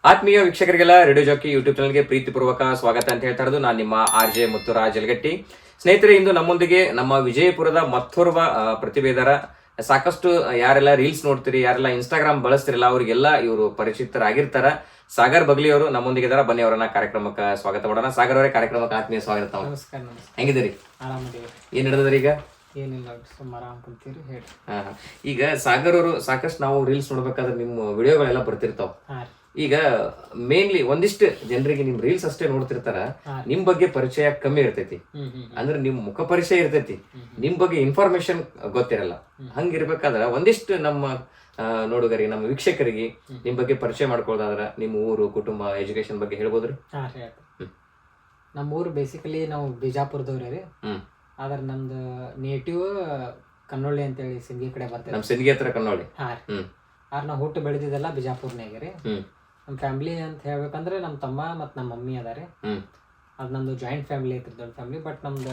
ಆತ್ಮೀಯ ವೀಕ್ಷಕರಿಗೆಲ್ಲ radio Jackie YouTube ಚಾನಲ್ಗೆ ಪ್ರೀತಿಪೂರ್ವಕ ಸ್ವಾಗತ ಅಂತ ಹೇಳ್ತಾ ಇರೋದು ನಾನು ನಿಮ್ಮ RJ ಮುತ್ತುರಾಜ್ ಯಲಗಟ್ಟಿ. ಸ್ನೇಹಿತರೆ, ಇಂದು ನಮ್ಮೊಂದಿಗೆ ನಮ್ಮ ವಿಜಯಪುರದ ಮತ್ತೋರ್ವ ಪ್ರತಿಭೆದಾರ. ಸಾಕಷ್ಟು ಯಾರೆಲ್ಲ ರೀಲ್ಸ್ ನೋಡ್ತೀರಿ, ಯಾರೆಲ್ಲ ಇನ್ಸ್ಟಾಗ್ರಾಮ್ ಬಳಸ್ತಿರಲ್ಲ, ಅವರಿಗೆಲ್ಲ ಇವರು ಪರಿಚಿತರಾಗಿರ್ತಾರ. ಸಾಗರ್ ಬಗ್ಲಿ ಅವರು ನಮ್ಮೊಂದಿಗೆ ಇದಾರ. ಬನ್ನಿ ಅವರನ್ನ ಕಾರ್ಯಕ್ರಮಕ್ಕೆ ಸ್ವಾಗತ ಮಾಡೋಣ. ಸಾಗರ್ ಅವರೇ, ಕಾರ್ಯಕ್ರಮಕ್ಕೆ ಆತ್ಮೀಯ ಸ್ವಾಗತ. ನಮಸ್ಕಾರ. ಹೆಂಗಿದ್ದೀರಿ? ಆರಾಮದೇವಿ. ಏನ್ ನಡೆದ್ರಿ ಈಗ? ಏನಿಲ್ಲ, ಸುಮಾರು ಆರಾಮ್ ಕುಂತೀರಿ, ಹೇಳಿ. ಈಗ ಸಾಗರ್ ಅವರು ಸಾಕಷ್ಟು ನಾವು ರೀಲ್ಸ್ ನೋಡ್ಬೇಕಾದ್ರೆ ನಿಮ್ಮ ವಿಡಿಯೋಗಳೆಲ್ಲ ಬರ್ತಿರ್ತಾವ. ಈಗ ಮೇನ್ಲಿ ಒಂದಿಷ್ಟು ಜನರಿಗೆ ನಿಮ್ ರೀಲ್ಸ್ ಅಷ್ಟೇ ನೋಡ್ತಿರ್ತಾರ, ನಿಮ್ ಬಗ್ಗೆ ಪರಿಚಯ ಕಮ್ಮಿ ಇರ್ತೈತಿ. ಅಂದ್ರೆ ನಿಮ್ ಮುಖ ಪರಿಚಯ ಇರ್ತೈತಿ, ನಿಮ್ ಬಗ್ಗೆ ಇನ್ಫಾರ್ಮೇಶನ್ ಗೊತ್ತಿರಲ್ಲ. ಹಂಗಿರ್ಬೇಕಾದ್ರ ಒಂದಿಷ್ಟು ನಮ್ಮ ನೋಡುಗರಿಗೆ, ನಮ್ಮ ವೀಕ್ಷಕರಿಗೆ ನಿಮ್ ಬಗ್ಗೆ ಪರಿಚಯ ಮಾಡ್ಕೊಳ್ಳೋದಾದ್ರ ನಿಮ್ಮ ಊರು, ಕುಟುಂಬ, ಎಜುಕೇಶನ್ ಬಗ್ಗೆ ಹೇಳ್ಬೋದ್ರಿ? ನಮ್ಮ ಊರು ಬೇಸಿಕಲಿ ನಾವು ಬಿಜಾಪುರದವ್ರಿ. ಆದ್ರೆ ನಮ್ದು ನೇಟಿವ್ ಕನ್ನೋಳಿ ಅಂತೇಳಿ ಸಿಂಧಿ ಕಡೆ ಬರ್ತೇವೆ. ನಮ್ ಸಿಂಧಿ ಹತ್ರ ಕನ್ನೋಳಿ. ಆದ್ರೆ ನಾವು ಹುಟ್ಟು ಬೆಳೆದಿದ್ದೆಲ್ಲ ಬಿಜಾಪುರ್ನಾಗ ರೀ. ನಮ್ಮ ಫ್ಯಾಮಿಲಿ ಅಂತ ಹೇಳ್ಬೇಕಂದ್ರೆ ನಮ್ಮ ತಮ್ಮ ಮತ್ತು ನಮ್ಮ ಮಮ್ಮಿ ಅದಾರೆ. ಅದು ನಮ್ದು ಜಾಯಿಂಟ್ ಫ್ಯಾಮಿಲಿ ಐತ್ರಿ, ದೊಡ್ಡ ಫ್ಯಾಮಿಲಿ. ಬಟ್ ನಮ್ದು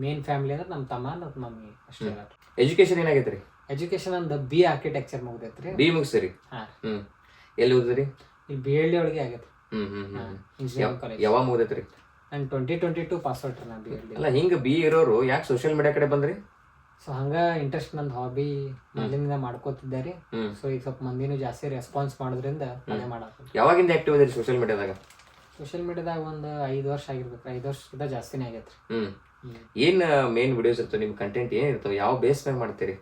ಮೇನ್ ಫ್ಯಾಮಿಲಿ ಅಂದ್ರೆ ನಮ್ಮ ತಮ್ಮ ಮತ್ತು ಮಮ್ಮಿ ಅಷ್ಟೇ. ಎಜುಕೇಶನ್ ಏನಾಗೈತ್ರಿ? ಎಜುಕೇಶನ್ ಒಂದು BA ಆರ್ಕಿಟೆಕ್ಚರ್ ಮುಗ್ದೈತ್ರಿ. BA ಮುಗಿಸ್ರಿ? ಎಲ್ಲಿ ಓದಿದ್ರಿ? ಇಲ್ಲಿ BLD ಒಳಗೆ ಆಗೈತ್ರಿ, ಇಂಜಿನಿಯರಿಂಗ್ ಕಾಲೇಜ್. ಯಾವಾಗ ಮುಗ್ದೈತ್ರಿ? ನಾನು 2022 ಪಾಸ್ ಔಟ್ ರೀ ನಾ BLD. ಅಲ್ಲ, ಹಿಂಗ BA ಇರೋರು ಯಾಕೆ ಸೋಷಿಯಲ್ ಮೀಡಿಯಾ ಕಡೆ ಬಂದ್ರಿ? ಸೊ ಹಂಗ ಇಂಟ್ರೆಸ್ಟ್, ನಂದು ಹಾಬಿ ಮೊದಲಿಂದ ಮಾಡ್ಕೋತಿದ್ದಾರೆ. ಸೊ ಈಗ ಸ್ವಲ್ಪ ಮಂದಿನೂ ಜಾಸ್ತಿ ರೆಸ್ಪಾನ್ಸ್ ಮಾಡೋದ್ರಿಂದ ಅದೇ ಮಾಡಕ್ಕೆ. ಯಾವಾಗಿಂದ ಆಕ್ಟಿವ್ ಅದ್ರಿ ಸೋಷಿಯಲ್ ಮೀಡಿಯಾದಾಗ? ಸೋಷಿಯಲ್ ಮೀಡಿಯಾದಾಗ ಒಂದು 5 ವರ್ಷ ಆಗಿರ್ಬೇಕು. 5 ವರ್ಷಕ್ಕಿಂತ ಜಾಸ್ತಿನೇ ಆಗೈತ್ರಿ. ಏನ್ ಮೇನ್ ವಿಡಿಯೋಸ್ ಇರ್ತಾವ? ನಿಮ್ ಕಂಟೆಂಟ್ ಏನ್ ಇರ್ತಾವ? ಯಾವ ಬೇಸ್ ಮ್ಯಾಗ ಮಾಡ್ತೀರಿ?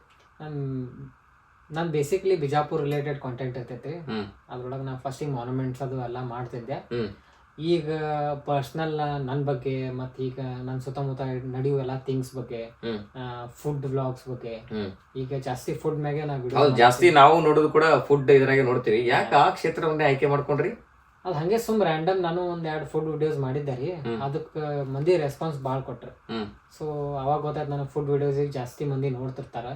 ನಾನು ಬೇಸಿಕ್ಲಿ ಬಿಜಾಪುರ್ ರಿಲೇಟೆಡ್ ಕಾಂಟೆಂಟ್ ಇರ್ತೈತ್ರಿ. ಅದ್ರೊಳಗೆ ನಾ ಫಸ್ಟಿಗೆ ಮಾನ್ಯುಮೆಂಟ್ಸ್ ಅದು ಎಲ್ಲ ಮಾಡ್ತಿದ್ದೆ. ಈಗ ಪರ್ಸ್ನಲ್ ನನ್ನ ಬಗ್ಗೆ, ಮತ್ತು ಈಗ ನನ್ನ ಸುತ್ತಮುತ್ತ ನಡೆಯುವ ಎಲ್ಲ ಥಿಂಗ್ಸ್ ಬಗ್ಗೆ, ಫುಡ್ ವ್ಲಾಗ್ಸ್ ಬಗ್ಗೆ. ಈಗ ಜಾಸ್ತಿ ಫುಡ್ ಮ್ಯಾಗೆ ನಾ ವಿಡಿಯೋ ಜಾಸ್ತಿ ನಾವು ನೋಡೋದು ಕೂಡ ಫುಡ್ ಇದ್ರಾಗೆ ನೋಡ್ತೀವಿ. ಯಾಕೆ ಆ ಕ್ಷೇತ್ರವನ್ನೇ ಆಯ್ಕೆ ಮಾಡ್ಕೊಂಡ್ರಿ? ಅದು ಹಂಗೆ ಸುಮ್ ರ್ಯಾಂಡಮ್ ನಾನು 1-2 ಫುಡ್ ವಿಡಿಯೋಸ್ ಮಾಡಿದ್ದೆ ರೀ. ಅದಕ್ಕೆ ಮಂದಿ ರೆಸ್ಪಾನ್ಸ್ ಭಾಳ ಕೊಟ್ರು. ಸೊ ಅವಾಗ ಗೊತ್ತಾಯ್ತು ನನಗೆ ಫುಡ್ ವಿಡಿಯೋಸ್ ಜಾಸ್ತಿ ಮಂದಿ ನೋಡ್ತಿರ್ತಾರ.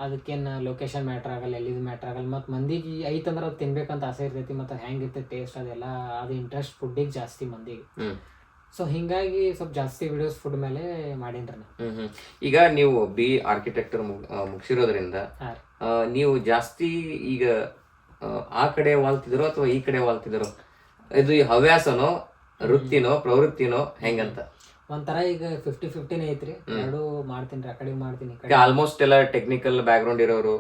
ಅದಕ್ಕೇನು ಲೊಕೇಶನ್ ಮ್ಯಾಟ್ರ್ ಆಗಲ್ಲ, ಎಲ್ಲಿದು ಮ್ಯಾಟ್ರ್ ಆಗಲ್ಲ. ಮತ್ತು ಮಂದಿಗೆ ಐತಂದ್ರೆ ಅದು ತಿನ್ಬೇಕಂತ ಆಸೆ ಇರ್ತೈತಿ, ಮತ್ತು ಹೆಂಗಿರ್ತೈತಿ ಟೇಸ್ಟ್ ಅದೆಲ್ಲ, ಅದು ಇಂಟ್ರೆಸ್ಟ್ ಫುಡ್ಡಿಗೆ ಜಾಸ್ತಿ ಮಂದಿಗೆ. ಸೊ ಹಿಂಗಾಗಿ ಸ್ವಲ್ಪ ಜಾಸ್ತಿ ವಿಡಿಯೋಸ್ ಫುಡ್ ಮೇಲೆ ಮಾಡೀನ್ರಿ ನಾನು. ಈಗ ನೀವು BA ಆರ್ಕಿಟೆಕ್ಚರ್ ಮುಗಿಸಿರೋದ್ರಿಂದ ನೀವು ಜಾಸ್ತಿ ಈಗ ಆ ಕಡೆ ವಾಲ್ತಿದ್ರು ಅಥವಾ ಈ ಕಡೆ ವಾಲ್ತಿದ್ರು? ಇದು ಹವ್ಯಾಸನೋ, ವೃತ್ತಿನೋ, ಪ್ರವೃತ್ತಿನೋ, ಹೆಂಗಂತ? ಒಂಥರ ಈಗ 50-50 ಐತ್ರಿ. ಎರಡು ಮಾಡ್ತೀನಿ, ಆ ಕಡೆ ಮಾಡ್ತೀನಿ. ಆಲ್ಮೋಸ್ಟ್ ಎಲ್ಲ ಟೆಕ್ನಿಕಲ್ ಬ್ಯಾಕ್ ಗ್ರೌಂಡ್ ಇರೋರು,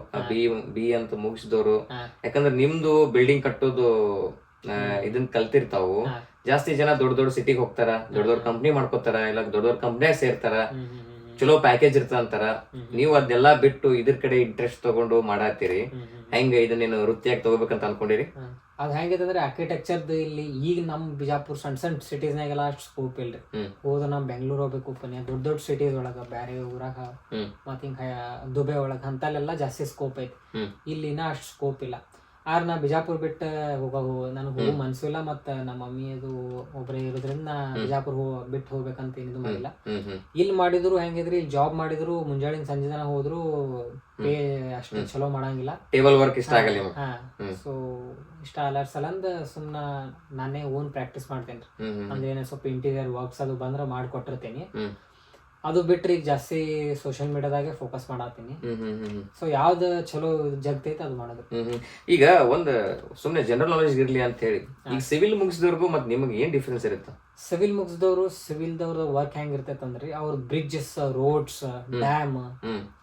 BA ಅಂತ ಮುಗಿಸಿದವರು. ಯಾಕಂದ್ರೆ ನಿಮ್ದು ಬಿಲ್ಡಿಂಗ್ ಕಟ್ಟೋದು ಇದನ್ನ ಕಲ್ತಿರ್ತಾವು. ಜಾಸ್ತಿ ಜನ ದೊಡ್ಡ ಸಿಟಿಗೆ ಹೋಗ್ತಾರ, ದೊಡ್ಡ ಕಂಪ್ನಿ ಮಾಡ್ಕೋತಾರ, ಇಲ್ಲ ದೊಡ್ಡ ಕಂಪ್ನಿಯಾಗ ಸೇರ್ತಾರ, ಚಲೋ ಪ್ಯಾಕೇಜ್ ಇರ್ತ ಅಂತಾರ. ನೀವು ಅದೆಲ್ಲಾ ಬಿಟ್ಟು ಇದ್ರ ಕಡೆ ಇಂಟ್ರೆಸ್ಟ್ ತಗೊಂಡು ಮಾಡಾತೀರಿ. ಹೆಂಗ ಇದನ್ನೇನು ವೃತ್ತಿಯಾಗಿ ತಗೋಬೇಕಂತ ಅನ್ಕೊಂಡಿರಿ? ಅದ್ ಹೆಂಗೈತಂದ್ರೆ ಆರ್ಕಿಟೆಕ್ಚರ್ದು ಇಲ್ಲಿ ಈಗ ನಮ್ ಬಿಜಾಪುರ್ ಸಣ್ಣ ಸಿಟೀಸ್ನಾಗೆಲ್ಲ ಅಷ್ಟು ಸ್ಕೋಪ್ ಇಲ್ರಿ. ಹೋದ ನಾವ್ ಬೆಂಗ್ಳೂರ್ ಹೋಗ್ಬೇಕು, ಪುಣ್ಯ ದೊಡ್ಡ ಸಿಟೀಸ್ ಒಳಗ, ಬ್ಯಾರೆ ಊರಾಗ, ಮತ್ ಹಿಂಗ ದುಬೈ ಒಳಗ ಅಂತಲ್ಲೆಲ್ಲ ಜಾಸ್ತಿ ಸ್ಕೋಪ್ ಐತಿ. ಇಲ್ಲಿನ ಅಷ್ಟು ಸ್ಕೋಪ್ ಇಲ್ಲ. ಆದ್ರೆ ನಾ ಬಿಜಾಪುರ್ ಬಿಟ್ಟು ನನಗೆ ಹೋಗೋ ಮನ್ಸು ಇಲ್ಲ. ಮತ್ತು ನಮ್ಮ ಮಮ್ಮಿ ಅದು ಒಬ್ಬರೇ ಇರೋದ್ರಿಂದ ನಾ ಬಿಜಾಪುರ್ ಬಿಟ್ಟು ಹೋಗ್ಬೇಕಂತ ಏನಿದು ಮಾಡಿಲ್ಲ. ಇಲ್ಲಿ ಮಾಡಿದ್ರು ಹೆಂಗಿದ್ರಿ, ಇಲ್ಲಿ ಜಾಬ್ ಮಾಡಿದ್ರು ಮುಂಜಾನೆ ಸಂಜೆ ತನ ಹೋದ್ರು ಪೇ ಅಷ್ಟು ಚಲೋ ಮಾಡಂಗಿಲ್ಲ. ಟೇಬಲ್ ವರ್ಕ್ ಇಷ್ಟ ಆಗಲ್ಲ. ಸೊ ಇಷ್ಟ ಅಲ್ಲರ್ ಸಲಂದ ಸುಮ್ನ ನಾನೇ ಓನ್ ಪ್ರಾಕ್ಟೀಸ್ ಮಾಡ್ತೇನ್ರಿ. ಅಂದ್ರೆ ಏನೋ ಸ್ವಲ್ಪ ಇಂಟೀರಿಯರ್ ವರ್ಕ್ಸ್ ಅದು ಬಂದ್ರೆ ಮಾಡಿಕೊಟ್ಟಿರ್ತೇನೆ. ಅದು ಬಿಟ್ರೆ ಈಗ ಜಾಸ್ತಿ ಸೋಷಿಯಲ್ ಮೀಡಿಯಾದಾಗೆ ಫೋಕಸ್ ಮಾಡತ್ತೀನಿ. ಸೊ ಯಾವ್ದು ಚಲೋ ಜಗ್ತೈತೆ ಅದು ಮಾಡೋದು. ಈಗ ಒಂದ್ ಸುಮ್ನೆ ಜನರಲ್ ನಾಲೆಜ್ ಇರ್ಲಿ ಅಂತ ಹೇಳಿ, ಈಗ ಸಿವಿಲ್ ಮುಗಿಸಿದವ್ರಿಗೂ ಮತ್ತೆ ನಿಮಗೆ ಏನ್ ಡಿಫ್ರೆನ್ಸ್ ಇರುತ್ತೆ? ಸಿವಿಲ್ ಸಿವಿಲ್ದವ್ರ ವರ್ಕ್ ಹೆಂಗಿರ್ತೈತೆ ಅಂದ್ರೆ ಅವ್ರ ಬ್ರಿಡ್ಜಸ್, ರೋಡ್ಸ್, ಡ್ಯಾಮ್,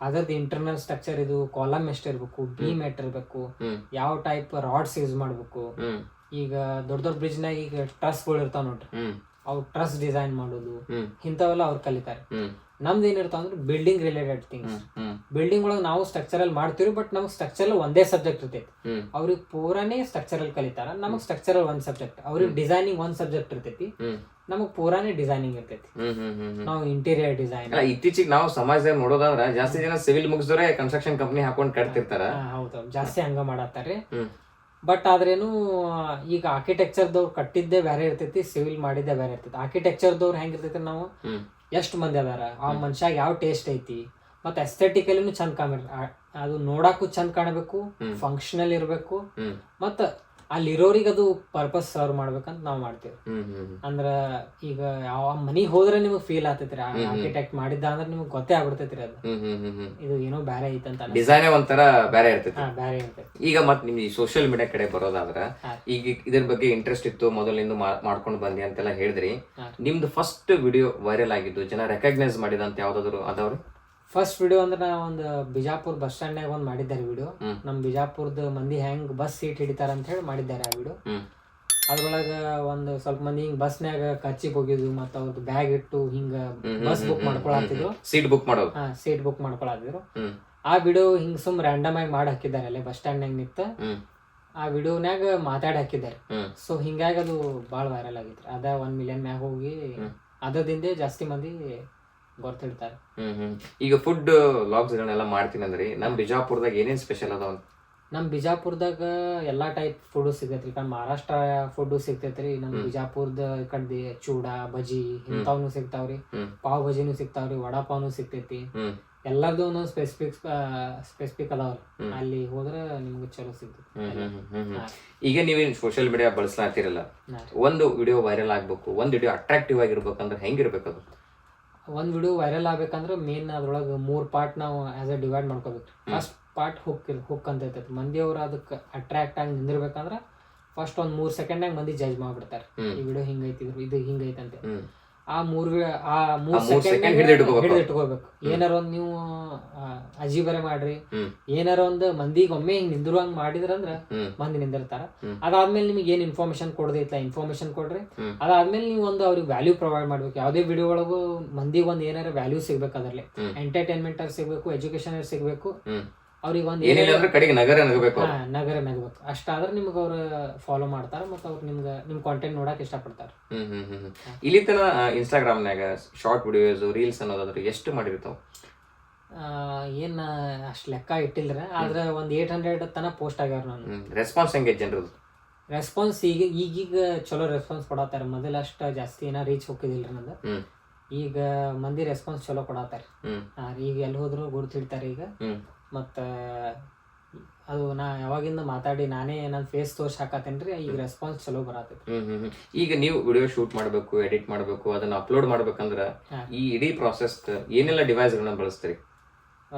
ಅದರದ್ದು ಇಂಟರ್ನಲ್ ಸ್ಟ್ರಕ್ಚರ್, ಇದು ಕಾಲಮ್ ಎಷ್ಟಿರ್ಬೇಕು, ಬೀಮ್ ಎಷ್ಟಿರ್ಬೇಕು, ಯಾವ ಟೈಪ್ ರಾಡ್ಸ್ ಯೂಸ್ ಮಾಡ್ಬೇಕು. ಈಗ ದೊಡ್ಡ ಬ್ರಿಡ್ಜ್ನಾಗ ಈಗ ಟ್ರಸ್ಗಳು ಇರ್ತಾವ ನೋಡ್ರಿ, ಅವ್ರು ಟ್ರಸ್ ಡಿಸೈನ್ ಮಾಡೋದು ಇಂಥವೆಲ್ಲ ಅವ್ರು ಕಲಿತಾರೆ. ನಮ್ದು ಏನಿರ್ತಾವ ಅಂದ್ರೆ ಬಿಲ್ಡಿಂಗ್ ರಿಲೇಟೆಡ್ ಥಿಂಗ್ಸ್. ಬಿಲ್ಡಿಂಗ್ ಒಳಗೆ ನಾವು ಸ್ಟ್ರಕ್ಚರಲ್ ಮಾಡ್ತೀವಿ, ಬಟ್ ನಮ್ಗೆ ಸ್ಟ್ರಕ್ಚರಲ್ ಒಂದೇ ಸಬ್ಜೆಕ್ಟ್ ಇರ್ತೈತಿ. ಅವ್ರಿಗೆ ಪೂರಾನೇ ಸ್ಟ್ರಕ್ಚರಲ್ ಕಲಿತಾರ, ನಮಗ್ ಸ್ಟ್ರಕ್ಚರಲ್ ಒಂದ್ ಸಬ್ಜೆಕ್ಟ್. ಅವ್ರಿಗೆ ಡಿಸೈನಿಂಗ್ ಒಂದ್ ಸಬ್ಜೆಕ್ಟ್ ಇರ್ತೈತಿ, ನಮಗ್ ಪೂರಾನೇ ಡಿಸೈನಿಂಗ್ ಇರ್ತೈತಿ. ನಾವು ಇಂಟೀರಿಯರ್ ಡಿಸೈನ್. ಇತ್ತೀಚಿಗೆ ನಾವು ಸಮಾಜದಾಗ ನೋಡೋದಾದ್ರ ಜಾಸ್ತಿ ಜನ ಸಿವಿಲ್ ಮುಗಿಸಿದ್ರೆ ಕನ್ಸ್ಟ್ರಕ್ಷನ್ ಕಂಪ್ನಿ ಹಾಕೊಂಡ್ ಕಟ್ತಿರ್ತಾರ. ಹೌದು, ಜಾಸ್ತಿ ಹಂಗ ಮಾಡತ್ತಾರೆ. ಬಟ್ ಆದ್ರೇನು ಈಗ ಆರ್ಕಿಟೆಕ್ಚರ್ದವ್ರು ಕಟ್ಟಿದ್ದೇ ಬೇರೆ ಇರ್ತೈತಿ, ಸಿವಿಲ್ ಮಾಡಿದ್ದೇ ಬೇರೆ ಇರ್ತೈತಿ. ಆರ್ಕಿಟೆಕ್ಚರ್ದವ್ರು ಹೆಂಗಿರ್ತೈತಿ, ನಾವು ಎಷ್ಟು ಮಂದಿ ಅದಾರ, ಆ ಮನುಷ್ಯಾಗ ಯಾವ ಟೇಸ್ಟ್ ಐತಿ, ಮತ್ತೆ ಎಸ್ಥೆಟಿಕಲಿನೂ ಚಂದ ಕಾಣ, ಅದು ನೋಡಾಕು ಚಂದ ಕಾಣಬೇಕು, ಫಂಕ್ಷನಲ್ ಇರ್ಬೇಕು, ಮತ್ತ ಅಲ್ಲಿರೋರಿಗೆ ಅದು ಪರ್ಪಸ್ ಸರ್ವ್ ಮಾಡ್ಬೇಕಂತ ನಾವು ಮಾಡ್ತೀವಿ. ಅಂದ್ರ ಈಗ ಯಾವ ಮನಿಗ್ ಹೋದ್ರೆ ನಿಮ್ಗೆ ಫೀಲ್ ಆಗ್ತೈತ್ರಿ ಆರ್ಕಿಟೆಕ್ಟ್ ಮಾಡಿದ್ದ ಅಂದ್ರೆ ನಿಮ್ಗೆ ಗೊತ್ತೇ ಆಗ್ಬಿಡ್ತೈತ್ರಿ ಅದು ಇದು ಏನೋ ಬ್ಯಾರೆ ಐತಂತ ಡಿಸೈನ್ ಒಂಥರ ಬೇರೆ ಇರ್ತೈತಿ. ಬ್ಯಾರೆ ಇರ್ತೈತಿ. ಈಗ ಮತ್ ನಿಮ್ ಈ ಸೋಷಿಯಲ್ ಮೀಡಿಯಾ ಕಡೆ ಬರೋದಾದ್ರ ಈಗ ಇದ್ರ ಬಗ್ಗೆ ಇಂಟ್ರೆಸ್ಟ್ ಇತ್ತು ಮೊದಲಿಂದ ಮಾಡ್ಕೊಂಡು ಬಂದಿ ಅಂತೆಲ್ಲ ಹೇಳಿದ್ರಿ. ನಿಮ್ದು ಫಸ್ಟ್ ವಿಡಿಯೋ ವೈರಲ್ ಆಗಿದ್ದು ಜನ ರೆಕಗ್ನೈಸ್ ಮಾಡಿದಂತ ಯಾವ್ದಾದ್ರು ಅದಾವ್ರಿ? ಫಸ್ಟ್ ವಿಡಿಯೋ ಅಂದ್ರೆ ನಾ ಒಂದು ಬಿಜಾಪುರ್ ಬಸ್ ಸ್ಟ್ಯಾಂಡ್ನಾಗ ಒಂದ್ ಮಾಡಿದ್ದಾರೆ ವಿಡಿಯೋ. ನಮ್ ಬಿಜಾಪುರದ ಮಂದಿ ಹೆಂಗ್ ಬಸ್ ಸೀಟ್ ಹಿಡಿತಾರ ಅಂತ ಹೇಳಿ ಮಾಡಿದ್ದಾರೆ ಆ ವಿಡಿಯೋ. ಅದ್ರೊಳಗ ಒಂದ್ ಸ್ವಲ್ಪ ಮಂದಿ ಹಿಂಗ್ ಬಸ್ನ್ಯಾಗ ಕಚ್ಚಿಗೆ ಹೋಗಿದ್ವು ಮತ್ತ ಅವ್ರದ್ದು ಬ್ಯಾಗ್ ಇಟ್ಟು ಹಿಂಗ ಬಸ್ ಬುಕ್ ಮಾಡ್ಕೊಳತ್ತಿದ್ರು, ಸೀಟ್ ಬುಕ್ ಮಾಡೋದು. ಸೀಟ್ ಬುಕ್ ಮಾಡ್ಕೊಳತ್ತಿದ್ರು. ಆ ವಿಡಿಯೋ ಹಿಂಗ್ ಸುಮ್ ರ್ಯಾಂಡಮ್ ಆಗಿ ಮಾಡಿ ಹಾಕಿದ್ದಾರೆ ಅಲ್ಲೇ ಬಸ್ ಸ್ಟ್ಯಾಂಡ್ನಾಗ ನಿಂತ. ಆ ವಿಡಿಯೋನ್ಯಾಗ ಮಾತಾಡಿ ಹಾಕಿದ್ದಾರೆ. ಸೊ ಹಿಂಗಾಗಿ ಅದು ಬಾಳ ವೈರಲ್ ಆಗಿತ್ತು. ಅದ 1 ಮಿಲಿಯನ್ ಮ್ಯಾಗ ಹೋಗಿ ಅದರಿಂದ ಜಾಸ್ತಿ ಮಂದಿ ಗೊತ್ತಿಡ್ತಾರೆ. ಈಗ ಫುಡ್ ವ್ಲಾಗ್ಸ್ ಗಳನ್ನೆಲ್ಲ ಮಾಡ್ತೀನಿ ಅಂದ್ರಿ, ನಮ್ ಬಿಜಾಪುರದಾಗ ಏನೇನ್ ಸ್ಪೆಷಲ್ ಅದಾವ? ನಮ್ ಬಿಜಾಪುರದಾಗ ಎಲ್ಲಾ ಟೈಪ್ ಫುಡ್ ಸಿಗತ್ರಿ. ಮಹಾರಾಷ್ಟ್ರ ಫುಡ್ ಸಿಗ್ತೈತ್ರಿ. ನಮ್ ಬಿಜಾಪುರದ ಕಡೆ ಚೂಡಾ ಬಜಿ ಇಂಥವ್ನು ಸಿಗ್ತಾವ್ರಿ, ಪಾವ್ ಬಜಿನೂ ಸಿಗ್ತಾವ್ರಿ, ವಡಾ ಪಾವ್ನು ಸಿಗ್ತೈತಿ. ಎಲ್ಲಾರ್ದು ಒಂದೊಂದು ಸ್ಪೆಸಿಫಿಕ್ ಅದಾವ್ರಿ. ಅಲ್ಲಿ ಹೋದ್ರ ನಿಮ್ಗೆ ಚಲೋ ಸಿಗ್ತೈತಿ. ಈಗ ನೀವೇನ್ ಸೋಷಿಯಲ್ ಮೀಡಿಯಾ ಬಳಸ್ಲಾತಿರಲ್ಲ, ಒಂದು ವಿಡಿಯೋ ವೈರಲ್ ಆಗ್ಬೇಕು, ಒಂದ್ ವಿಡಿಯೋ ಅಟ್ರಾಕ್ಟಿವ್ ಆಗಿರ್ಬೇಕಂದ್ರೆ ಹೆಂಗಿರ್ಬೇಕು ಅದು? ಒಂದ್ ವಿಡಿಯೋ ವೈರಲ್ ಆಗ್ಬೇಕಂದ್ರೆ ಮೇನ್ ಅದ್ರೊಳಗೆ 3 ಪಾರ್ಟ್ ನಾವು ಆಸ್ ಎ ಡಿವೈಡ್ ಮಾಡ್ಕೋಬೇಕು. ಫಸ್ಟ್ ಪಾರ್ಟ್ ಹುಕ್ ಅಂತ ಐತೈತಿ. ಮಂದಿಯವ್ರು ಅದಕ್ಕೆ ಅಟ್ರಾಕ್ಟ್ ಆಗಿ ನಿಂದಿರ್ಬೇಕಂದ್ರ ಫಸ್ಟ್ ಒಂದ್ 3 ಸೆಕೆಂಡ್ನಾಗ ಮಂದಿ ಜಡ್ಜ್ ಮಾಡ್ಬಿಡ್ತಾರೆ, ಈ ವಿಡಿಯೋ ಹಿಂಗೈತಿ ಇದು ಹಿಂಗೈತಂತೆ. ಆ 3 ಸೆಕೆಂಡ್ ಹಿಡಿದಿಟ್ಕೋಬೇಕು. ಏನಾರ ಒಂದ್ ನೀವು ಅಜೀಬರೆ ಮಾಡ್ರಿ, ಏನಾರ ಒಂದ್ ಮಂದಿಗೆ ಒಮ್ಮೆ ಹಿಂಗ್ ನಿಂದಿರುವಂಗ್ ಮಾಡಿದ್ರಂದ್ರ ಮಂದಿ ನಿಂದಿರ್ತಾರ. ಅದಾದ್ಮೇಲೆ ನಿಮ್ಗೆ ಏನ್ ಇನ್ಫಾರ್ಮೇಶನ್ ಕೊಡದೈತ್ಲ ಇನ್ಫಾರ್ಮೇಶನ್ ಕೊಡ್ರಿ. ಅದಾದ್ಮೇಲೆ ನೀವು ಒಂದು ಅವ್ರಿಗೆ ವ್ಯಾಲ್ಯೂ ಪ್ರೊವೈಡ್ ಮಾಡ್ಬೇಕು. ಯಾವ್ದೇ ವಿಡಿಯೋ ಒಳಗು ಮಂದಿಗೆ ಒಂದ್ ಏನಾರ ವ್ಯಾಲ್ಯೂ ಸಿಗ್ಬೇಕು, ಅದ್ರಲ್ಲಿ ಎಂಟರ್ಟೈನ್ಮೆಂಟ್ ಸಿಗ್ಬೇಕು, ಎಜುಕೇಶನ್ ಸಿಗ್ಬೇಕು. ಅವ್ರಿಗೆ ಒಂದ್ ನಗರ ನಗಬೇಕು ಅಷ್ಟಾದ್ರೆ ನಿಮ್ಗೆ ಅವ್ರು ಫಾಲೋ ಮಾಡ್ತಾರ ಮತ್ತೆ ಅವ್ರು ನಿಮ್ ಕಾಂಟೆಂಟ್ ನೋಡಕ್ ಇಷ್ಟಪಡ್ತಾರ. ಇಲ್ಲಿ ತನ ಇನ್ಸ್ಟಾಗ್ರಾಮ್ನಾಗ ಶಾರ್ಟ್ ವಿಡಿಯೋಸ್ ರೀಲ್ಸ್ ಅನ್ನೋದಾದ್ರೆ ಎಷ್ಟು ಮಾಡಿರ್ತಾವ? ಏನ್ ಅಷ್ಟ್ ಲೆಕ್ಕ ಇಟ್ಟಿಲ್ರ, ಆದ್ರೆ ಒಂದ್ 800 ತನ ಪೋಸ್ಟ್ ಆಗ್ಯಾರ. ನಾನು ರೆಸ್ಪಾನ್ಸ್ ಹೆಂಗೆ ಜನರದು? ರೆಸ್ಪಾನ್ಸ್ ಈಗೀಗ ಚಲೋ ರೆಸ್ಪಾನ್ಸ್ ಕೊಡತ್ತಾರ. ಮೊದಲ ಅಷ್ಟ ಜಾಸ್ತಿ ಏನ ರೀಚ್ ಹೋಗಿದಿಲ್ರಿ ನಂದು. ಈಗ ಮಂದಿ ರೆಸ್ಪಾನ್ಸ್ ಚಲೋ ಕೊಡತ್ತಾರ. ಈಗ ಎಲ್ಲಿ ಹೋದ್ರು ಗುರ್ತಿಡ್ತಾರೆ ಈಗ. ಮತ್ತ ಅದು ನಾ ಯಾವಾಗಿಂದ ಮಾತಾಡಿ ನಾನೇ ನನ್ನ ಫೇಸ್ ತೋರ್ಸಿ ಹಾಕತ್ತೇನ್ರಿ, ಈಗ ರೆಸ್ಪಾನ್ಸ್ ಚಲೋ ಬರತೈತಿ. ಈಗ ನೀವು ವಿಡಿಯೋ ಶೂಟ್ ಮಾಡ್ಬೇಕು, ಎಡಿಟ್ ಮಾಡ್ಬೇಕು, ಅದನ್ನ ಅಪ್ಲೋಡ್ ಮಾಡ್ಬೇಕಂದ್ರ ಈ ಇಡೀ ಪ್ರಾಸೆಸ್ ಏನೆಲ್ಲ ಡಿವೈಸ್ ಗಳನ್ನ ಬಳಸ್ತೀರಿ?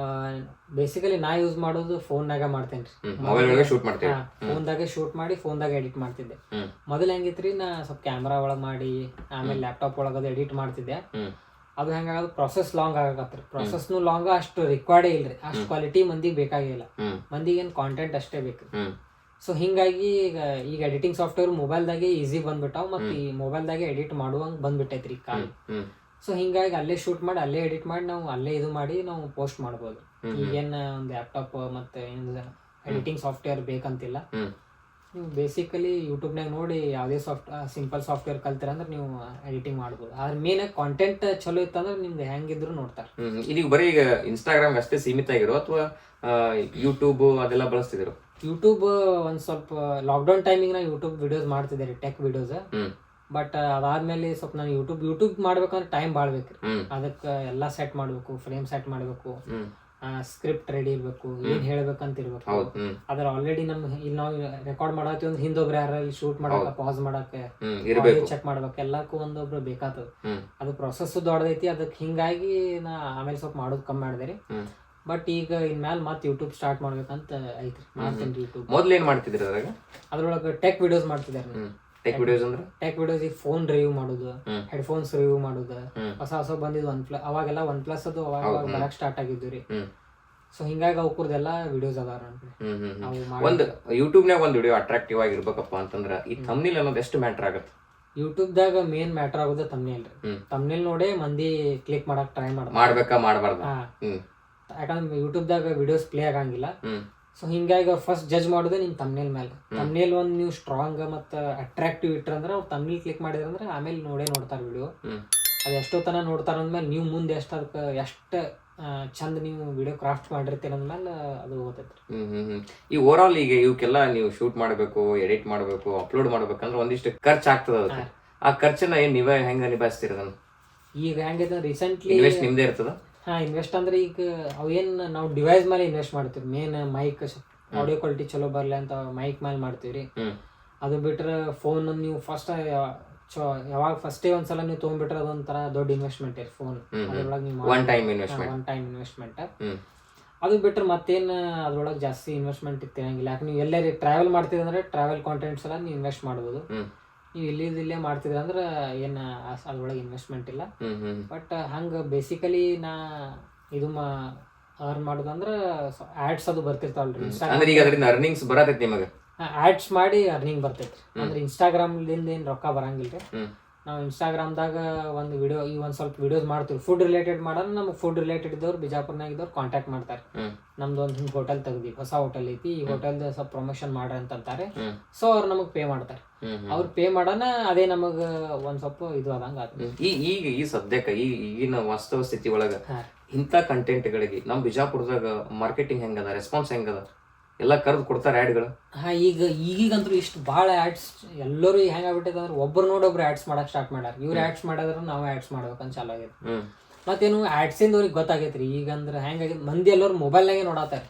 ಬೇಸಿಕಲಿ ನಾ ಯೂಸ್ ಮಾಡೋದು ಫೋನ್ನಾಗ ಮಾಡ್ತೇನ್ರಿ. ಫೋನ್ದಾಗೆ ಶೂಟ್ ಮಾಡಿ ಫೋನ್ದಾಗ ಎಡಿಟ್ ಮಾಡ್ತಿದ್ದೆ. ಮೊದಲು ಹೆಂಗಿತ್ರಿ, ನಾ ಸ್ವಲ್ಪ ಕ್ಯಾಮ್ರಾ ಒಳಗ್ ಮಾಡಿ ಆಮೇಲೆ ಲ್ಯಾಪ್ಟಾಪ್ ಒಳಗ ಅದು ಎಡಿಟ್ ಮಾಡ್ತಿದ್ದೆ. ಅದು ಹೆಂಗಾಗೋದು ಪ್ರೊಸೆಸ್ ಲಾಂಗ್ ಆಗತ್ರಿ. ಪ್ರೊಸೆಸ್ನು ಲಾಂಗ್, ಅಷ್ಟು ರಿಕ್ವೈರ್ಡೇ ಇಲ್ರಿ, ಅಷ್ಟು ಕ್ವಾಲಿಟಿ ಮಂದಿಗೆ ಬೇಕಾಗಿಲ್ಲ. ಮಂದಿಗೆ ಏನ್ ಕಾಂಟೆಂಟ್ ಅಷ್ಟೇ ಬೇಕು. ಸೊ ಹಿಂಗಾಗಿ ಈಗ ಎಡಿಟಿಂಗ್ ಸಾಫ್ಟ್ವೇರ್ ಮೊಬೈಲ್ದಾಗೆ ಈಸಿ ಬಂದ್ಬಿಟ್ಟಾವ್, ಮತ್ತೆ ಈ ಮೊಬೈಲ್ದಾಗೆ ಎಡಿಟ್ ಮಾಡುವಂಗ್ ಬಂದ್ಬಿಟ್ಟೈತ್ರಿ ಕಾಲ್. ಸೊ ಹಿಂಗಾಗಿ ಅಲ್ಲೇ ಶೂಟ್ ಮಾಡಿ ಅಲ್ಲೇ ಎಡಿಟ್ ಮಾಡಿ ನಾವು ಅಲ್ಲೇ ಇದು ಮಾಡಿ ನಾವು ಪೋಸ್ಟ್ ಮಾಡ್ಬೋದು. ಈಗೇನ್ ಒಂದು ಲ್ಯಾಪ್ಟಾಪ್ ಮತ್ತೆ ಎಡಿಟಿಂಗ್ ಸಾಫ್ಟ್ವೇರ್ ಬೇಕಂತಿಲ್ಲ. ನೀವು ಬೇಸಿಕಲಿ ಯೂಟ್ಯೂಬ್ನಾಗ ನೋಡಿ ಯಾವುದೇ ಸಿಂಪಲ್ ಸಾಫ್ಟ್ವೇರ್ ಕಲ್ತಿರ ಅಂದ್ರೆ ನೀವು ಎಡಿಟಿಂಗ್ ಮಾಡ್ಬೋದು. ಆದ್ರೆ ಮೇನ್ ಕಾಂಟೆಂಟ್ ಚಲೋ ಇತ್ತಂದ್ರೆ ನಿಮ್ದು ಹೆಂಗಿದ್ರು ನೋಡ್ತಾರೆ. ಇದೀಗ ಬರೀ ಈಗ ಇನ್ಸ್ಟಾಗ್ರಾಮ್ ಅಷ್ಟೇ ಸೀಮಿತ ಆಗಿರೋ ಅಥವಾ ಯೂಟ್ಯೂಬ್ ಅದೆಲ್ಲ ಬಳಸ್ತಿದ್ರು? ಯೂಟ್ಯೂಬ್ ಒಂದ್ ಸ್ವಲ್ಪ ಲಾಕ್ಡೌನ್ ಟೈಮಿಂಗ್ ನಾ ಯೂಟ್ಯೂಬ್ ವಿಡಿಯೋಸ್ ಮಾಡ್ತಿದ್ದೆ, ಟೆಕ್ ವಿಡಿಯೋಸ್. ಬಟ್ ಅದಾದ್ಮೇಲೆ ಸ್ವಲ್ಪ ನಾನು ಯೂಟ್ಯೂಬ್ ಮಾಡ್ಬೇಕಂದ್ರೆ ಟೈಮ್ ಭಾಳ ಬೇಕ್ರಿ. ಅದಕ್ಕೆ ಎಲ್ಲಾ ಸೆಟ್ ಮಾಡ್ಬೇಕು, ಫ್ರೇಮ್ ಸೆಟ್ ಮಾಡ್ಬೇಕು, ಸ್ಕ್ರಿಪ್ಟ್ ರೆಡಿ ಇರ್ಬೇಕು, ಏನ್ ಹೇಳ್ಬೇಕಂತ ಇರ್ಬೇಕು. ಅದ್ರ ಆಲ್ರೆಡಿ ನಮ್ ಇಲ್ಲಿ ನಾವು ರೆಕಾರ್ಡ್ ಮಾಡತ್ತೀವಿ ಅಂದ್ರೆ ಹಿಂದೊಬ್ರು ಯಾರಲ್ಲಿ ಶೂಟ್ ಮಾಡಕ, ಪಾಸ್ ಮಾಡಕ್ಕೆ, ಚೆಕ್ ಮಾಡ್ಬೇಕು, ಎಲ್ಲಕ್ಕೂ ಒಂದೊಬ್ರು ಬೇಕಾಗ್ತದ. ಅದು ಪ್ರೊಸೆಸ್ ದೊಡ್ಡದೈತಿ. ಅದಕ್ಕೆ ಹಿಂಗಾಗಿ ನಾ ಆಮೇಲೆ ಸ್ವಲ್ಪ ಮಾಡೋದು ಕಮ್ಮಿ ಮಾಡಿದೆ. ಬಟ್ ಈಗ ಇನ್ಮ್ಯಾಲ ಮತ್ತೆ ಯೂಟ್ಯೂಬ್ ಸ್ಟಾರ್ಟ್ ಮಾಡ್ಬೇಕಂತ ಐತ್ರಿ, ಮಾಡ್ತೇನ್ರಿ ಯೂಟ್ಯೂಬ್. ಮೊದ್ಲು ಏನ್ ಮಾಡ್ತಿದ್ರಿ ಅದ್ರಾಗ? ಅದ್ರೊಳಗೆ ಟೆಕ್ ವಿಡಿಯೋಸ್ ಮಾಡ್ತಿದ್ದಾರೆ. ಟೆಕ್ ವಿಡಿಯೋಸ್ ಅಂದ್ರೆ ಟೆಕ್ ವಿಡಿಯೋಸ್ ಈಗ ಫೋನ್ ರಿವ್ಯೂ ಮಾಡುದು, ಹೆಡ್ಫೋನ್ಸ್ ರಿವ್ಯೂ ಮಾಡುದು, ಹೊಸ ಬಂದಿದ್ ಅವಾಗೆಲ್ಲ OnePlus ಅದು ಅವಾಗ ಬರಕ್ ಸ್ಟಾರ್ಟ್ ಆಗಿದ್ದು ರೀ. ಸೊ ಹಿಂಗಾಗಿ ಅವ್ಕುರ್ದೆಲ್ಲ ವಿಡಿಯೋಸ್ ಅದಾರ. ಒಂದು ಯೂಟ್ಯೂಬ್ನಾಗ ಒಂದು ವಿಡಿಯೋ ಅಟ್ರಾಕ್ಟಿವ್ ಆಗಿರ್ಬೇಕಪ್ಪ ಅಂತಂದ್ರ ಈ ಥಂಬ್ನೇಲ್ ಅನ್ನೋದು ಎಷ್ಟು ಮ್ಯಾಟರ್ ಆಗತ್ತೆ? ಯೂಟ್ಯೂಬ್ದಾಗ ಮೇನ್ ಮ್ಯಾಟರ್ ಆಗೋದು ಥಂಬ್ನೇಲ್ ರೀ. ಥಂಬ್ನೇಲ್ ನೋಡೇ ಮಂದಿ ಕ್ಲಿಕ್ ಮಾಡಕ್ ಟ್ರೈ ಮಾಡ್ಬೇಕಾ ಮಾಡಬಾರ್ದ? ಯಾಕಂದ್ರೆ ಯೂಟ್ಯೂಬ್ದಾಗ ವಿಡಿಯೋಸ್ ಪ್ಲೇ ಆಗಂಗಿಲ್ಲ. ಸೊ ಹಿಂಗಾಗಿ ಅವ್ರು ಫಸ್ಟ್ ಜಡ್ಜ್ ಮಾಡೋದೇ ನಿಮ್ ಥಂಬ್ನೇಲ್ ಮೇಲೆ. ಥಂಬ್ನೇಲ್ ಒಂದ್ ನೀವು ಸ್ಟ್ರಾಂಗ್ ಮತ್ತೆ ಅಟ್ರಾಕ್ಟಿವ್ ಇಟ್ರಂದ್ರೆ ಅವ್ರು ಥಂಬ್ನೇಲ್ ಕ್ಲಿಕ್ ಮಾಡಿದ್ರಂದ್ರೆ ಆಮೇಲೆ ನೋಡ್ತಾರ ವಿಡಿಯೋ. ಅದ್ ಎಷ್ಟೋ ತನ ನೋಡ್ತಾರ ಅಂದ್ಮೇಲೆ ನೀವು ಮುಂದೆ ಅದಕ್ಕೆ ಎಷ್ಟು ಚಂದ ನೀವು ವಿಡಿಯೋ ಕ್ರಾಫ್ಟ್ ಮಾಡಿರ್ತೀರ ಅಂದ್ಮೇಲೆ ಅದು ಹೋಗ್ತೈತ್ರಿ. ಈ ಓವರ್ ಆಲ್ ಈಗ ಇವಕ್ಕೆಲ್ಲ ನೀವು ಶೂಟ್ ಮಾಡ್ಬೇಕು, ಎಡಿಟ್ ಮಾಡ್ಬೇಕು, ಅಪ್ಲೋಡ್ ಮಾಡ್ಬೇಕಂದ್ರೆ ಒಂದಿಷ್ಟು ಖರ್ಚು ಆಗ್ತದ. ಆ ಖರ್ಚನ್ನ ಏನ್ ನೀವೇ ಹೆಂಗ ನಿಭಾಯಿಸ್ತೀರ? ಈಗ ಹೆಂಗೈತೆ ರೀಸೆಂಟ್ಲಿ ನಿಮ್ದೇ ಇರ್ತದ? ಇನ್ವೆಸ್ಟ್ ಅಂದ್ರೆ ಈಗ ಅವೇನ್ ನಾವು ಡಿವೈಸ್ ಮೇಲೆ ಇನ್ವೆಸ್ಟ್ ಮಾಡ್ತೀವಿ. ಮೇನ್ ಮೈಕ್ ಆಡಿಯೋ ಕ್ವಾಲಿಟಿ ಚಲೋ ಬರ್ಲಿ ಅಂತ ಮೈಕ್ ಮೇಲೆ ಮಾಡ್ತೀವ್ರಿ. ಅದು ಬಿಟ್ರೆ ಫೋನ್ ನೀವು ಫಸ್ಟ್ ಯಾವಾಗ ಫಸ್ಟೇ ಒಂದ್ಸಲ ನೀವು ತೊಗೊಂಡ್ಬಿಟ್ರೆ ಅದೊಂಥರ ದೊಡ್ಡ ಇನ್ವೆಸ್ಟ್ಮೆಂಟ್ ಇರ್ ಫೋನ್ ಅದ್ರೊಳಗೆ ನೀವು ಒನ್ ಟೈಮ್ ಇನ್ವೆಸ್ಟ್ಮೆಂಟ್. ಅದು ಬಿಟ್ರೆ ಮತ್ತೇನು ಅದ್ರೊಳಗೆ ಜಾಸ್ತಿ ಇನ್ವೆಸ್ಟ್ಮೆಂಟ್ ಇತ್ತಿರಂಗಿಲ್ಲ. ಯಾಕೆ ನೀವು ಎಲ್ಲೇ ಟ್ರಾವೆಲ್ ಮಾಡ್ತಿದ್ರೆ ಅಂದ್ರೆ ಟ್ರಾವೆಲ್ ಕಾಂಟೆಂಟ್ಸ್ ಎಲ್ಲ ನೀವು ಇನ್ವೆಸ್ಟ್ ಮಾಡ್ಬೋದು. ನೀವು ಇಲ್ಲೇ ಮಾಡ್ತಿದ್ರೆ ಅಂದ್ರೆ ಏನು ಅದ್ರೊಳಗೆ ಇನ್ವೆಸ್ಟ್ಮೆಂಟ್ ಇಲ್ಲ. ಬಟ್ ಹಂಗೆ ಬೇಸಿಕಲಿ ನಾ ಇದು ಅರ್ನ್ ಮಾಡೋದಂದ್ರೆ ಆಡ್ಸ್ ಅದು ಬರ್ತಿರ್ತಾವಲ್ರಿ ಅರ್ನಿಂಗ್ಸ್ ಬರತೈತಿ ನಿಮಗೆ. ಆಡ್ಸ್ ಮಾಡಿ ಅರ್ನಿಂಗ್ ಬರ್ತೈತ್ರಿ. ಅಂದ್ರೆ ಇನ್ಸ್ಟಾಗ್ರಾಮ್ದಿಂದ ಏನು ರೊಕ್ಕ ಬರಂಗಿಲ್ರಿ. ನಾವು ಇನ್ಸ್ಟಾಗ್ರಾಮ್ದಾಗ ಒಂದು ವಿಡಿಯೋ ಒಂದ್ ಸ್ವಲ್ಪ ವಿಡಿಯೋಸ್ ಮಾಡ್ತೀವಿ ಫುಡ್ ರಿಲೇಟೆಡ್ ಮಾಡೋಣ. ನಮ್ಗೆ ಫುಡ್ ರಿಲೇಟೆಡ್ ಇದ್ದವ್ರು ಬಿಜಾಪುರ್ನಾಗ ಇದ್ದವ್ರು ಕಾಂಟ್ಯಾಕ್ಟ್ ಮಾಡ್ತಾರೆ. ನಮ್ದು ಒಂದು ಹಿಂಗೆ ಹೋಟೆಲ್ ತೆಗ್ದಿ, ಹೊಸ ಹೋಟೆಲ್ ಐತಿ, ಈ ಹೋಟೆಲ್ ಸ್ವಲ್ಪ ಪ್ರಮೋಷನ್ ಮಾಡ್ರಿ ಅಂತಾರೆ. ಸೊ ಅವ್ರು ನಮಗ್ ಪೇ ಮಾಡ್ತಾರೆ. ಅವ್ರು ಪೇ ಮಾಡೋಣ ಅದೇ ನಮಗ ಒಂದ್ ಸ್ವಲ್ಪ ಇದು ಆದಂಗ ಆತ. ಈಗ ಈ ಸದ್ಯಕ್ಕೆ ಈಗಿನ ವಾಸ್ತವ ಸ್ಥಿತಿ ಒಳಗ ಇಂಥ ಕಂಟೆಂಟ್ಗಳಿಗೆ ನಮ್ ಬಿಜಾಪುರದಾಗ ಮಾರ್ಕೆಟಿಂಗ್ ಹೆಂಗದ, ರೆಸ್ಪಾನ್ಸ್ ಹೆಂಗದ? ಎಲ್ಲ ಕರೆದು ಕೊಡ್ತಾರೆ ಆಡ್ಗಳು. ಈಗಂತೂ ಇಷ್ಟು ಭಾಳ ಆಡ್ಸ್ ಎಲ್ಲರೂ ಹೆಂಗಾಗ್ಬಿಟ್ಟೈತೆ ಅಂದ್ರೆ ಒಬ್ರು ನೋಡಿ ಒಬ್ರು ಆಡ್ಸ್ ಮಾಡಕ್ ಸ್ಟಾರ್ಟ್ ಮಾಡ್ಯಾರ. ಇವ್ರು ಆಡ್ಸ್ ಮಾಡಿದ್ರೆ ನಾವು ಆಡ್ಸ್ ಮಾಡ್ಬೇಕಂತ ಚಾಲು ಆಗೈತಿ. ಮತ್ತೇನು ಆಡ್ಸಿಂದ ಅವ್ರಿಗೆ ಗೊತ್ತಾಗೈತ್ರಿ. ಈಗ ಅಂದ್ರೆ ಹೆಂಗಾಗಿ ಮಂದಿ ಎಲ್ಲರೂ ಮೊಬೈಲ್ನಾಗೆ ನೋಡತ್ತಾರ.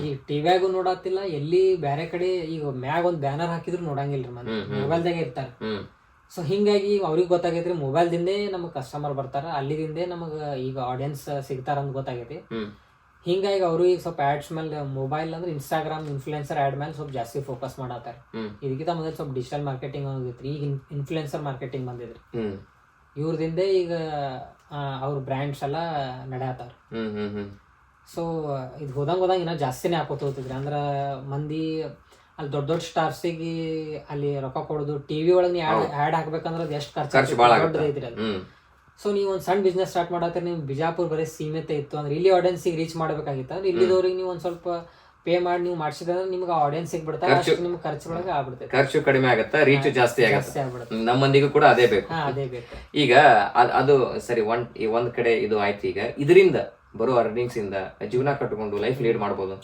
ಈಗ ಟಿವ್ಯಾಗು ನೋಡತ್ತಿಲ್ಲ, ಎಲ್ಲಿ ಬೇರೆ ಕಡೆ ಈಗ ಮ್ಯಾಗ ಒಂದ್ ಬ್ಯಾನರ್ ಹಾಕಿದ್ರು ನೋಡಂಗಿಲ್ರಿ, ಮಂದಿ ಮೊಬೈಲ್ದಾಗೆ ಇರ್ತಾರ. ಸೊ ಹಿಂಗಾಗಿ ಅವ್ರಿಗೆ ಗೊತ್ತಾಗೈತ್ರಿ ಮೊಬೈಲ್ದಿಂದೇ ನಮಗ್ ಕಸ್ಟಮರ್ ಬರ್ತಾರ, ಅಲ್ಲಿದಿಂದೇ ನಮಗ ಈಗ ಆಡಿಯನ್ಸ್ ಸಿಗ್ತಾರ ಅಂತ ಗೊತ್ತಾಗೈತಿ. ಹಿಂಗಾಗಿ ಅವರು ಈಗ ಸ್ವಲ್ಪ ಆಡ್ಸ್ ಮೇಲೆ ಮೊಬೈಲ್ ಅಂದ್ರೆ ಇನ್ಸ್ಟಾಗ್ರಾಮ್ ಇನ್ಫ್ಲುಯೆನ್ಸರ್ ಆಡ್ ಮೇಲೆ ಸ್ವಲ್ಪ ಜಾಸ್ತಿ ಫೋಕಸ್ ಮಾಡತ್ತಾರ. ಇದಕ್ಕಿಂತ ಮೊದಲು ಸ್ವಲ್ಪ ಡಿಜಿಟಲ್ ಮಾರ್ಕೆಟಿಂಗ್ ಹೋಗಿತ್ರಿ, ಈಗ ಇನ್ಫ್ಲುಯೆನ್ಸರ್ ಮಾರ್ಕೆಟಿಂಗ್ ಬಂದಿದ್ರಿ. ಇವ್ರದಿಂದೇ ಈಗ ಅವ್ರ ಬ್ರ್ಯಾಂಡ್ಸ್ ಎಲ್ಲ ನಡೆಯತ್ತಾರ. ಸೊ ಇದು ಹೋದಂಗ ಇನ್ನೂ ಜಾಸ್ತಿನೇ ಹಾಕೋತ ಹೋಗ್ತಿದ್ರಿ. ಅಂದ್ರ ಮಂದಿ ಅಲ್ಲಿ ದೊಡ್ಡ ದೊಡ್ಡ ಸ್ಟಾರ್ಸಿಗೆ ಅಲ್ಲಿ ರೊಕ್ಕ ಕೊಡೋದು, ಟಿವಿ ಒಳಗೆ ಆ್ಯಡ್ ಹಾಕ್ಬೇಕಂದ್ರೆ ಅದು ಎಷ್ಟು ಖರ್ಚು ದೊಡ್ಡದೈತ್ರಿ ಅದು. ಸೊ ನೀವು ಒಂದು ಸಣ್ಣ ಬಿಸ್ನೆಸ್ ಸ್ಟಾರ್ಟ್ ಮಾಡತ್ತೀರಿ, ನೀವು ಬಿಜಾಪುರ ಬರೀ ಸೀಮಿತ ಇತ್ತು ಅಂದ್ರೆ ಇಲ್ಲಿ ಆಡಿಯನ್ಸಿಗೆ ರೀಚ್ ಮಾಡ್ಬೇಕಾಗಿತ್ತು ಅಂದ್ರೆ ಇಲ್ಲಿದವ್ರಿಗೆ ನೀವು ಒಂದ್ ಸ್ವಲ್ಪ ಪೇ ಮಾಡಿ ನೀವು ಮಾಡಿಸಿದ್ರೆ ನಿಮ್ಗೆ ಆಡಿಯನ್ಸ್ ಸಿಗ್ಬಿಡ್ತಾರೆ. ಅಷ್ಟು ನಿಮ್ಗೆ ಖರ್ಚುಗಳಿಗೆ ಆಗ್ಬಿಡ್ತೈತೆ, ಖರ್ಚು ಕಡಿಮೆ ಆಗುತ್ತೆ, ರೀಚ್ ಜಾಸ್ತಿ ಆಗುತ್ತೆ. ನಮ್ಮ ಮಂದಿಗೂ ಕೂಡ ಅದೇ ಬೇಕು. ಈಗ ಅದು ಸರಿ, ಒಂದ್ ಕಡೆ ಇದು ಆಯ್ತು. ಈಗ ಇದರಿಂದ ಬರೋ ಅರ್ನಿಂಗ್ಸ್ ಇಂದ ಜೀವನ ಕಟ್ಕೊಂಡು ಲೈಫ್ ಲೀಡ್ ಮಾಡ್ಬೋದು.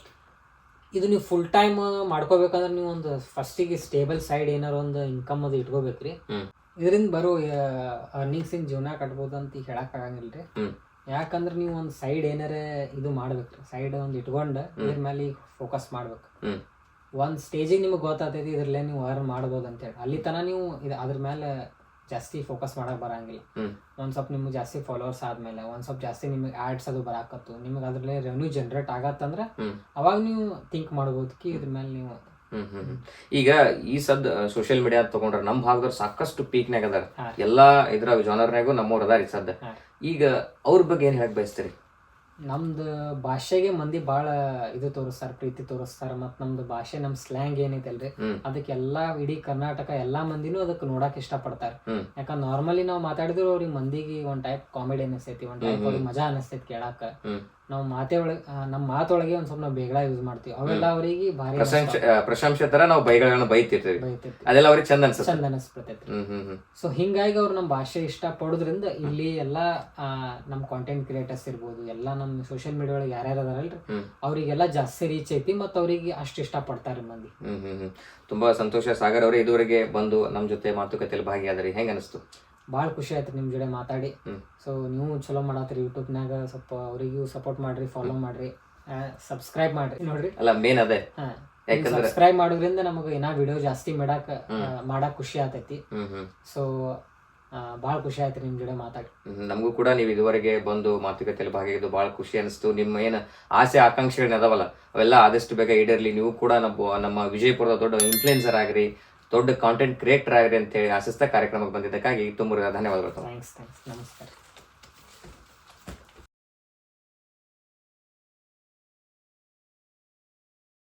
ಇದು ನೀವು ಫುಲ್ ಟೈಮ್ ಮಾಡ್ಕೋಬೇಕಂದ್ರೆ ನೀವು ಒಂದು ಫಸ್ಟಿಗೆ ಸ್ಟೇಬಲ್ ಸೈಡ್ ಏನಾರು ಒಂದು ಇನ್ಕಮ್ ಅದು ಇಟ್ಕೋಬೇಕ್ರಿ. ಇದರಿಂದ ಬರೋ ಅರ್ನಿಂಗ್ಸ್ ಇನ್ ಜೀವನ ಕಟ್ಬೋದು ಅಂತ ಈಗ ಹೇಳಕ್ ಆಗಂಗಿಲ್ರಿ. ಯಾಕಂದ್ರೆ ನೀವು ಒಂದು ಸೈಡ್ ಏನಾರ ಇದು ಮಾಡ್ಬೇಕ್ರಿ, ಸೈಡ್ ಒಂದು ಇಟ್ಕೊಂಡು ಇದ್ರ ಮೇಲೆ ಈಗ ಫೋಕಸ್ ಮಾಡ್ಬೇಕು. ಒಂದ್ ಸ್ಟೇಜಿಗೆ ನಿಮ್ಗೆ ಗೊತ್ತಾಗ್ತೈತಿ ಇದ್ರಲ್ಲೇ ನೀವು ಅರ್ನ್ ಮಾಡ್ಬೋದು ಅಂತೇಳಿ. ಅಲ್ಲಿ ತನ ನೀವು ಅದ್ರ ಮೇಲೆ ಜಾಸ್ತಿ ಫೋಕಸ್ ಮಾಡಕ್ ಬರಂಗಿಲ್ಲ. ಒಂದ್ ಸ್ವಲ್ಪ ನಿಮ್ಗೆ ಜಾಸ್ತಿ ಫಾಲೋವರ್ಸ್ ಆದ್ಮೇಲೆ ಒಂದ್ ಸ್ವಲ್ಪ ಜಾಸ್ತಿ ನಿಮ್ಗೆ ಆಡ್ಸ್ ಅದು ಬರಾಕತ್ತು, ನಿಮ್ಗೆ ಅದ್ರಲ್ಲೇ ರೆವೆನ್ಯೂ ಜನರೇಟ್ ಆಗತ್ತಂದ್ರ ಅವಾಗ ನೀವು ಥಿಂಕ್ ಮಾಡ್ಬೋದು ಇದ್ರ ಮೇಲೆ ನೀವು. ಈಗ ಈ ಸೋಷಿಯಲ್ ಮೀಡಿಯಾ ತಗೊಂಡ್ರ ನಮ್ ಭಾಗದವ್ರು ಸಾಕಷ್ಟು ಪೀಕ್ನಾಗ ಅದಾರ. ಎಲ್ಲಾ ಇದ್ರ ಜಾನರ್ನಾಗೂ ನಮ್ಮವ್ರು ಅದಾರ ಈ ಸದ್ದ. ಈಗ ಅವ್ರ ಬಗ್ಗೆ ಏನ್ ಹೇಳಕ್ ಬಯಸ್ತೀರಿ? ನಮ್ದು ಭಾಷೆಗೆ ಮಂದಿ ಬಾಳ ಇದು ತೋರಿಸ್ತಾರ, ಪ್ರೀತಿ ತೋರಿಸ್ತಾರ. ಮತ್ ನಮ್ದು ಭಾಷೆ, ನಮ್ ಸ್ಲ್ಯಾಂಗ್ ಏನೈತಲ್ರಿ ಅದಕ್ಕೆಲ್ಲಾ ಇಡೀ ಕರ್ನಾಟಕ ಎಲ್ಲಾ ಮಂದಿನೂ ಅದಕ್ಕೆ ನೋಡಕ್ ಇಷ್ಟ ಪಡ್ತಾರ. ಯಾಕಂದ್ರೆ ನಾರ್ಮಲಿ ನಾವ್ ಮಾತಾಡಿದ್ರು ಅವ್ರಿಗೆ ಮಂದಿಗೆ ಒಂದ್ ಟೈಪ್ ಕಾಮಿಡಿ ಅನಿಸ್ತೈತಿ, ಒಂದ್ ಟೈಪ್ ಅವ್ರಿಗೆ ಮಜಾ ಅನಿಸ್ತೈತಿ ಕೇಳಾಕ. ನಾವ್ ನಮ್ ಮಾತೊಳಗೆ ಒಂದ್ ಸ್ವಲ್ಪ ನಾವ್ ಬೇಗ ಯೂಸ್ ಮಾಡ್ತೀವಿ. ಅವೆಲ್ಲ ಅವ್ರಿಗೆ ಭಾರಿ ಪ್ರಶಂಸೆ ತರ ನಾವು ಬೈಗಳನ್ನ ಬೈತಿರ್ತೀವಿ, ಅದೆಲ್ಲ ಅವ್ರಿಗೆ ಚಂದ ಅನಿಸ್ತೈತಿ. ಸೊ ಹಿಂಗಾಗಿ ಅವ್ರು ನಮ್ ಭಾಷೆ ಇಷ್ಟ ಪಡೋದ್ರಿಂದ ಇಲ್ಲಿ ಎಲ್ಲಾ ನಮ್ ಕಾಂಟೆಂಟ್ ಕ್ರಿಯೇಟರ್ಸ್ ಇರ್ಬೋದು, ಎಲ್ಲಾ ನಮ್ ಸೋಷಿಯಲ್ ಮೀಡಿಯಾ ಒಳಗೆ ಯಾರ್ಯಾರು ಅದಾರಲ್ರಿ ಅವ್ರಿಗೆಲ್ಲ ಜಾಸ್ತಿ ರೀಚ್ ಐತಿ, ಮತ್ತ ಅವ್ರಿಗೆ ಅಷ್ಟು ಇಷ್ಟ ಪಡ್ತಾರ ಮಂದಿ. ತುಂಬಾ ಸಂತೋಷ ಸಾಗರ್ ಅವ್ರೆ, ಇದುವರೆಗೆ ಬಂದು ನಮ್ ಜೊತೆ ಮಾತುಕತೆಯಲ್ಲಿ ಭಾಗಿಯಾದ್ರಿ. ಹೆಂಗ ಅನಿಸ್ತು? ಭಾಳ ಖುಷಿ ಆಯ್ತು ನಿಮ್ ಜೊತೆ ಮಾತಾಡಿ. ಸೊ ನೀವು ಚಲೋ ಮಾಡತ್ರಿ ಯೂಟ್ಯೂಬ್ನಾಗ, ಸ್ವಲ್ಪ ಅವರಿಗೂ ಸಪೋರ್ಟ್ ಮಾಡ್ರಿ, ಫಾಲೋ ಮಾಡ್ರಿ, ಸಬ್ಸ್ಕ್ರೈಬ್ ಮಾಡ್ರಿ. ನೋಡ್ರಿ ಅಲ್ಲ ಮೇನ್ ಅದೇ, ಸಬ್ಸ್ಕ್ರೈಬ್ ಮಾಡೋದ್ರಿಂದ ನಮಗ ಏನಾ ವಿಡಿಯೋ ಜಾಸ್ತಿ ಮಾಡಕ್ ಖುಷಿ ಆತೈತಿ. ಸೊ ಭಾಳ ಖುಷಿ ಆಯ್ತು ನಿಮ್ ಜೊತೆ ಮಾತಾಡಿ. ನಮಗೂ ಕೂಡ ನೀವು ಇದುವರೆಗೆ ಬಂದು ಮಾತುಕತೆಯಲ್ಲಿ ಭಾಗಿಯಾಗಿದ್ದು ಬಹಳ ಖುಷಿ ಅನಿಸ್ತು. ನಿಮ್ಮ ಏನ್ ಆಸೆ ಆಕಾಂಕ್ಷೆಗಳನ್ನ ಅದಾವಲ್ಲ ಅವೆಲ್ಲ ಆದಷ್ಟು ಬೇಗ ಈಡೇರ್ಲಿ. ನೀವು ಕೂಡ ನಮ್ಮ ವಿಜಯಪುರದ ದೊಡ್ಡ ಇನ್ಫ್ಲುಯೆನ್ಸರ್ ಆಗ್ರಿ, ದೊಡ್ಡ ಕಾಂಟೆಂಟ್ ಕ್ರಿಯೇಟರ್ ಆಗ್ರಿ ಅಂತ ಹೇಳಿ ಆಶಿಸ್ತಾ ಕಾರ್ಯಕ್ರಮಕ್ಕೆ ಬಂದಿದ್ದಕ್ಕಾಗಿ ತುಂಬ ಧನ್ಯವಾದಗಳು. ಥ್ಯಾಂಕ್ಸ್. ನಮಸ್ಕಾರ.